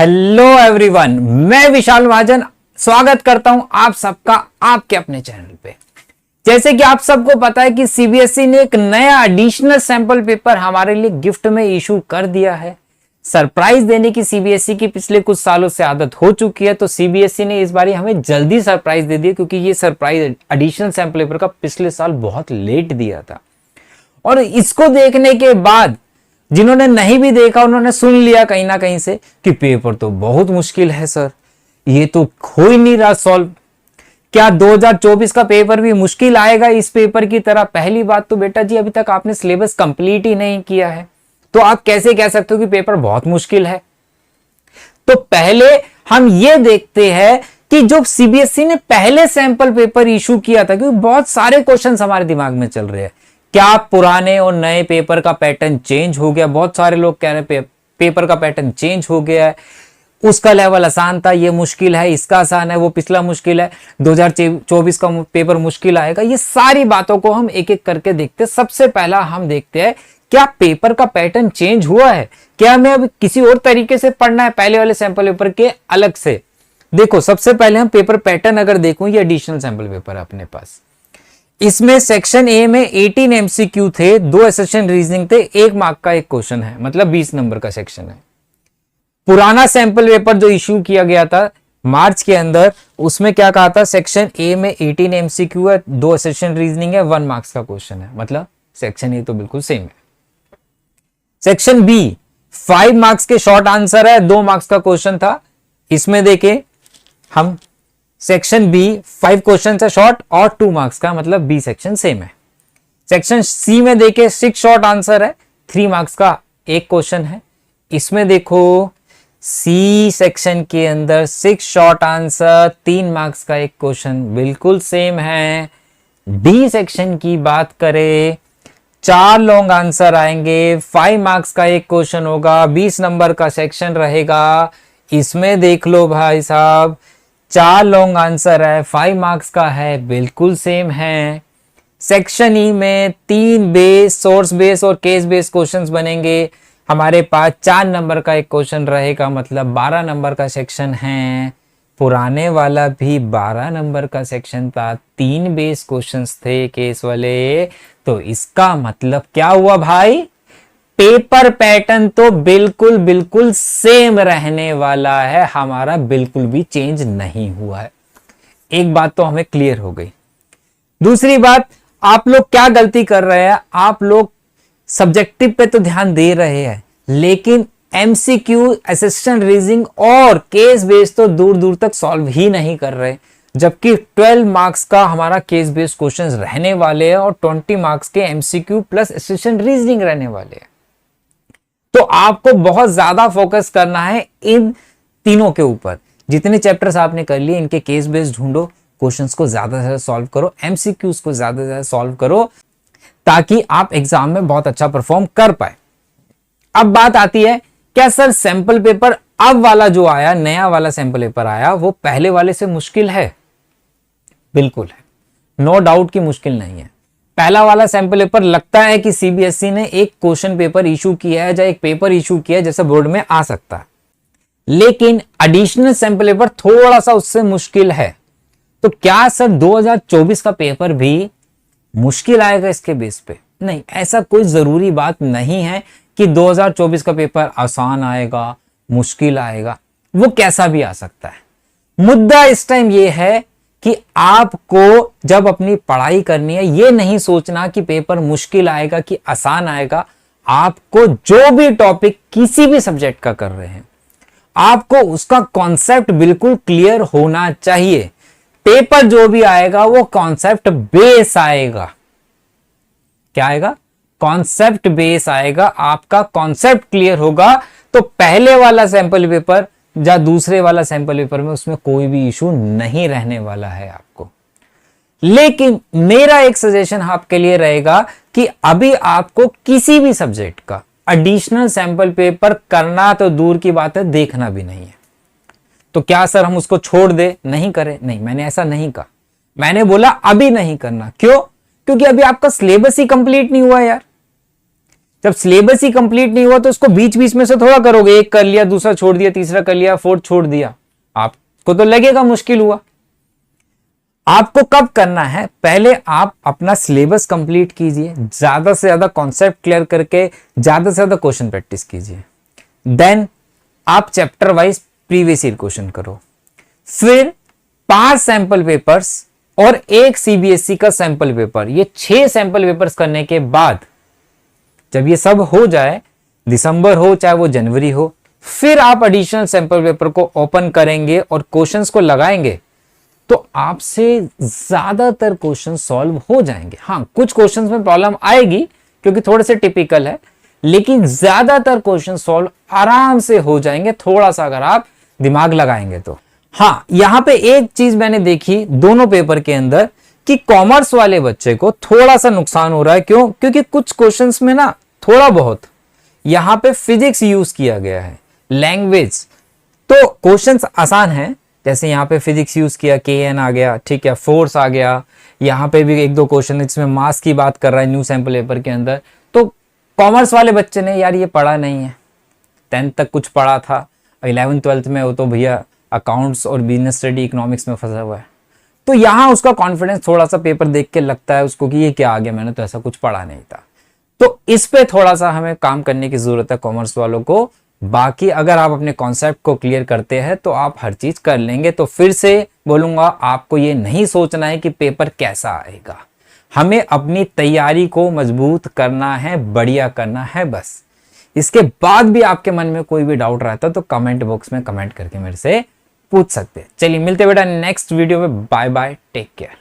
Hello everyone, मैं विशाल महाजन स्वागत करता हूं आप सबका आपके अपने चैनल पे। जैसे कि आप सबको पता है कि सीबीएसई ने एक नया एडिशनल सैंपल पेपर हमारे लिए गिफ्ट में इशू कर दिया है। सरप्राइज देने की सीबीएसई की पिछले कुछ सालों से आदत हो चुकी है, तो सीबीएसई ने इस बार हमें जल्दी सरप्राइज दे दिया, क्योंकि ये सरप्राइज एडिशनल सैंपल पेपर का पिछले साल बहुत लेट दिया था। और इसको देखने के बाद जिन्होंने नहीं भी देखा उन्होंने सुन लिया कहीं ना कहीं से कि पेपर तो बहुत मुश्किल है सर, ये तो हो ही नहीं रहा सॉल्व। क्या 2024 का पेपर भी मुश्किल आएगा इस पेपर की तरह? पहली बात तो बेटा जी, अभी तक आपने सिलेबस कंप्लीट ही नहीं किया है, तो आप कैसे कह सकते हो कि पेपर बहुत मुश्किल है? तो पहले हम ये देखते हैं कि जो सीबीएसई ने पहले सैंपल पेपर इशू किया था, क्योंकि बहुत सारे क्वेश्चंस हमारे दिमाग में चल रहे हैं, क्या पुराने और नए पेपर का पैटर्न चेंज हो गया? बहुत सारे लोग कह रहे हैं पेपर का पैटर्न चेंज हो गया है, उसका लेवल आसान था, ये मुश्किल है, इसका आसान है, वो पिछला मुश्किल है, 2024 का पेपर मुश्किल आएगा। ये सारी बातों को हम एक एक करके देखते हैं। सबसे पहला हम देखते हैं, क्या पेपर का पैटर्न चेंज हुआ है? क्या हमें अब किसी और तरीके से पढ़ना है पहले वाले सैंपल पेपर के अलग से? देखो, सबसे पहले हम पेपर पैटर्न अगर देखूं, ये एडिशनल सैंपल पेपर है अपने पास। इसमें सेक्शन ए में 18 एमसीक्यू थे, 2 एसेशन रीजनिंग थे, 1 मार्क का एक क्वेश्चन है, मतलब 20 नंबर का सेक्शन है। पुराना सैंपल पेपर जो इश्यू किया गया था मार्च के अंदर, उसमें क्या कहा था? सेक्शन ए में 18 एमसीक्यू है, 2 एसेशन रीजनिंग है, 1 मार्क्स का क्वेश्चन है, मतलब सेक्शन ए तो बिल्कुल सेम है। सेक्शन बी 5 मार्क्स के शॉर्ट आंसर है, 2 मार्क्स का क्वेश्चन था। इसमें देखे हम सेक्शन बी 5 क्वेश्चन है शॉर्ट और 2 मार्क्स का, मतलब बी सेक्शन सेम है। सेक्शन सी में देखे 6 शॉर्ट आंसर है, 3 मार्क्स का एक क्वेश्चन है। इसमें देखो सी सेक्शन के अंदर 6 शॉर्ट आंसर, 3 मार्क्स का एक क्वेश्चन, बिल्कुल सेम है। डी सेक्शन की बात करें, 4 लॉन्ग आंसर आएंगे, 5 मार्क्स का एक क्वेश्चन होगा, 20 नंबर का सेक्शन रहेगा। इसमें देख लो भाई साहब, 4 लॉन्ग आंसर है, 5 मार्क्स का है, बिल्कुल सेम है। सेक्शन ई में 3 बेस, सोर्स बेस और केस बेस क्वेश्चंस बनेंगे। हमारे पास 4 नंबर का एक क्वेश्चन रहेगा, मतलब 12 नंबर का सेक्शन है। पुराने वाला भी 12 नंबर का सेक्शन था, 3 बेस क्वेश्चंस थे केस वाले। तो इसका मतलब क्या हुआ भाई? पेपर पैटर्न तो बिल्कुल सेम रहने वाला है, हमारा बिल्कुल भी चेंज नहीं हुआ है। एक बात तो हमें क्लियर हो गई। दूसरी बात, आप लोग क्या गलती कर रहे हैं? आप लोग सब्जेक्टिव पे तो ध्यान दे रहे हैं, लेकिन एमसीक्यू, असिस्टेंट रीजनिंग और केस बेस तो दूर दूर तक सॉल्व ही नहीं कर रहे, जबकि 12 मार्क्स का हमारा केस बेस्ड क्वेश्चंस रहने वाले हैं और 20 मार्क्स के एमसीक्यू प्लस असिस्टेंट रीजनिंग रहने वाले हैं। तो आपको बहुत ज्यादा फोकस करना है इन तीनों के ऊपर। जितने चैप्टर्स आपने कर लिए, इनके केस बेस्ड ढूंढो, क्वेश्चंस को ज्यादा से ज्यादा सॉल्व करो, एमसीक्यूज को ज्यादा से ज्यादा सॉल्व करो, ताकि आप एग्जाम में बहुत अच्छा परफॉर्म कर पाए। अब बात आती है, क्या सर सैंपल पेपर अब वाला जो आया, नया वाला सैंपल पेपर आया, वो पहले वाले से मुश्किल है? बिल्कुल है, नो डाउट की मुश्किल नहीं है। पहला वाला सैंपल पेपर लगता है कि सीबीएसई ने एक क्वेश्चन पेपर इशू किया है, या एक पेपर इशू किया है जैसे बोर्ड में आ सकता है, लेकिन एडिशनल सैंपल पेपर थोड़ा सा उससे मुश्किल है। तो क्या सर 2024 का पेपर भी मुश्किल आएगा इसके बेस पे? नहीं, ऐसा कोई जरूरी बात नहीं है कि 2024 का पेपर आसान आएगा, मुश्किल आएगा, वो कैसा भी आ सकता है। मुद्दा इस टाइम ये है कि आपको जब अपनी पढ़ाई करनी है, ये नहीं सोचना कि पेपर मुश्किल आएगा कि आसान आएगा। आपको जो भी टॉपिक किसी भी सब्जेक्ट का कर रहे हैं, आपको उसका कॉन्सेप्ट बिल्कुल क्लियर होना चाहिए। पेपर जो भी आएगा वो कॉन्सेप्ट बेस आएगा। क्या आएगा? कॉन्सेप्ट बेस आएगा। आपका कॉन्सेप्ट क्लियर होगा तो पहले वाला सैंपल पेपर या दूसरे वाला सैंपल पेपर में उसमें कोई भी इशू नहीं रहने वाला है आपको। लेकिन मेरा एक सजेशन आपके लिए रहेगा कि अभी आपको किसी भी सब्जेक्ट का एडिशनल सैंपल पेपर करना तो दूर की बात है, देखना भी नहीं है। तो क्या सर हम उसको छोड़ दे, नहीं करें? नहीं, मैंने ऐसा नहीं कहा। मैंने बोला अभी नहीं करना। क्यों? क्योंकि अभी आपका सिलेबस ही कंप्लीट नहीं हुआ यार। जब सिलेबस ही कंप्लीट नहीं हुआ तो उसको बीच बीच में से थोड़ा करोगे, एक कर लिया, दूसरा छोड़ दिया, तीसरा कर लिया, फोर्थ छोड़ दिया, आपको तो लगेगा मुश्किल हुआ। आपको कब करना है, पहले आप अपना सिलेबस कंप्लीट कीजिए, ज्यादा से ज्यादा कॉन्सेप्ट क्लियर करके ज्यादा से ज्यादा क्वेश्चन प्रैक्टिस कीजिए, देन आप chapter wise previous year question करो, फिर 5 सैंपल पेपर्स और एक सीबीएसई का सैंपल पेपर, ये 6 सैंपल पेपर्स करने के बाद जब ये सब हो जाए, दिसंबर हो चाहे वो जनवरी हो, फिर आप एडिशनल सैंपल पेपर को ओपन करेंगे और क्वेश्चंस को लगाएंगे तो आपसे ज्यादातर क्वेश्चन सॉल्व हो जाएंगे। हाँ, कुछ क्वेश्चंस में प्रॉब्लम आएगी क्योंकि थोड़े से टिपिकल है, लेकिन ज्यादातर क्वेश्चन सॉल्व आराम से हो जाएंगे, थोड़ा सा अगर आप दिमाग लगाएंगे तो। हाँ, यहां पे एक चीज मैंने देखी दोनों पेपर के अंदर कि कॉमर्स वाले बच्चे को थोड़ा सा नुकसान हो रहा है। क्यों? क्योंकि कुछ क्वेश्चंस में ना थोड़ा बहुत यहां पे फिजिक्स यूज किया गया है, लैंग्वेज तो क्वेश्चंस आसान है, जैसे यहाँ पे फिजिक्स यूज किया, KN आ गया, ठीक है, फोर्स आ गया, यहाँ पे भी एक दो क्वेश्चन इसमें मास की बात कर रहा है न्यू सैंपल पेपर के अंदर। तो कॉमर्स वाले बच्चे ने यार ये पढ़ा नहीं है, 10th तक कुछ पढ़ा था, 11th 12th में वो तो भैया अकाउंट्स और बिजनेस स्टडी इकोनॉमिक्स में फंसा हुआ है, तो यहाँ उसका कॉन्फिडेंस थोड़ा सा पेपर देख के लगता है उसको कि ये क्या आ गया, मैंने तो ऐसा कुछ पढ़ा नहीं था। तो इस पे थोड़ा सा हमें काम करने की जरूरत है कॉमर्स वालों को। बाकी अगर आप अपने कॉन्सेप्ट को क्लियर करते हैं तो आप हर चीज कर लेंगे। तो फिर से बोलूंगा, आपको ये नहीं सोचना है कि पेपर कैसा आएगा, हमें अपनी तैयारी को मजबूत करना है, बढ़िया करना है बस। इसके बाद भी आपके मन में कोई भी डाउट रहता तो कमेंट बॉक्स में कमेंट करके मेरे से पूछ सकते हैं। चलिए मिलते बेटा नेक्स्ट वीडियो में, बाय बाय, टेक केयर।